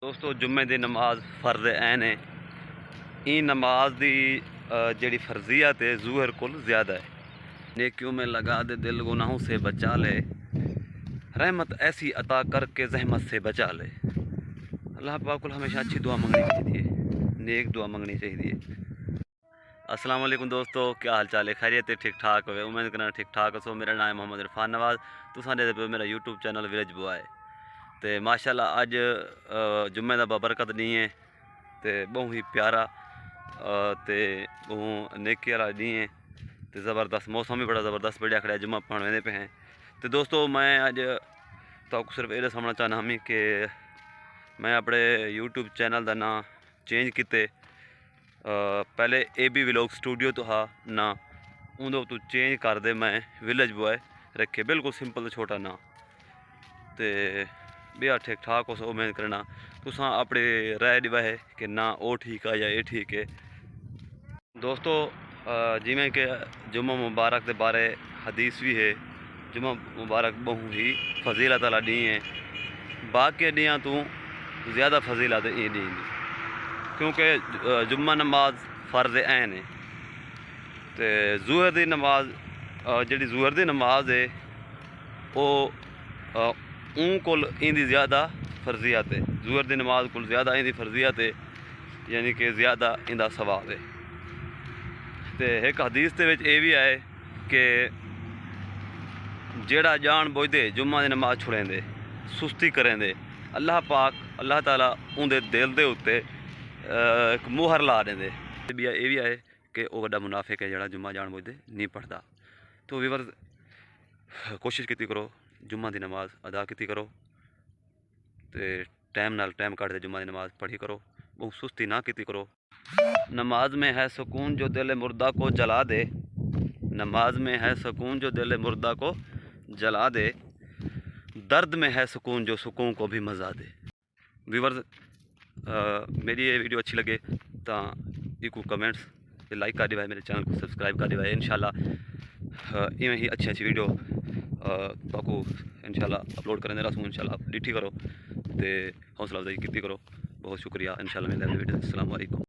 दोस्तों जुम्मे की नमाज फर्ज ऐन है। ई नमाज की जड़ी फर्जियत है ज़ुहर कुल ज़्यादा है। नेकियों में लगा दे दिल गुनाहों से बचा ले, रहमत ऐसी अता करके जहमत से बचा ले। अल्लाह पाक को हमेशा अच्छी दुआ मंगनी चाहिए, नेक दुआ मंगनी चाहिए। अस्सलाम वालेकुम दोस्तों, क्या हाल चाल है? खैरियत है? ठीक ठाक हो? उम्मीद करना ठीक ठाक हो। मेरा नाम है मोहम्मद इरफान नवाज़, तुसां दे पे मेरा यूट्यूब चैनल विलेज बॉय। तो माशाल्लाह अज जुम्मे का बबरकत नहीं है, तो बहुत ही प्यारा तो बहुत नेकी वाला डी है। तो ज़बरदस्त मौसम भी बड़ा ज़बरदस्त बढ़िया खड़ा, जुम्मा पढ़ वेंदे पे हैं। तो दोस्तों मैं अज तो सिर्फ ये दसना चाहना हमी कि मैं अपने यूट्यूब चैनल का नाम चेंज किते। पहले AB व्लॉग स्टूडियो तो हा ना, उंदे तो चेंज कर दे मैं विलेज बॉय रखे, बिल्कुल सिंपल छोटा ना। तो भैया ठीक ठाक हो, उम्मीद करना तुसा अपने राय दिवा है कि ना वो ठीक है या ये ठीक है। दोस्तों जिमें कि जुम्मा मुबारक के बारे हदीस भी है। जुम्मा मुबारक बहुत ही फजीलत वाला डी है, बाकी ॾींहं तो ज़्यादा फजीलत ये डी, क्योंकि जुम्मा नमाज फ़र्ज़ ऐन है। तो ज़ुहर की नमाज जी ज़ुहर की नमाज है वो ऊँ को इंदी ज़्यादा फर्जियत है। ज़ुहर की नमाज को ज़्यादा इंदी फर्जियत है, यानी कि ज़्यादा इंदा सवाब है। तो एक हदीस ये भी है कि जेड़ा जान बुझदे जुम्मा की नमाज छुड़ेंदे, सुस्ती करेंदे, अल्लाह पाक अल्लाह ताला उनके दिल के उत्ते एक मुहर ला देंदे। ये भी है कि वह वड्डा मुनाफिक है जेड़ा जुम्मा जान बुझदे नहीं पढ़ता। तो वीवर कोशिश की करो जुम्मा की नमाज अदा की करो, तो टाइम नाल टाइम कट जुम्मा की नमाज पढ़ी करो, बहुत सुस्ती ना की करो। नमाज में है सुकून जो दिल मुर्दा को जला दे, नमाज में है सुकून जो दिल मुर्दा को जला दे, दर्द में है सुकून जो सुकून को भी मज़ा दे। व्यूअर्स मेरी ये वीडियो अच्छी लगे तो एक कमेंट्स लाइक कर दिवाए, मेरे चैनल को सब्सक्राइब कर दिवाए। इंशाल्लाह इवें ही अच्छी अच्छी वीडियो तो इंशाल्लाह अपलोड करें रसूँ। इंशाल्लाह डिठी करो तो हौसला अफजाई की करो। बहुत शुक्रिया। इंशाल्लाह मिलते हैं वीडियो। अस्सलाम वालेकुम।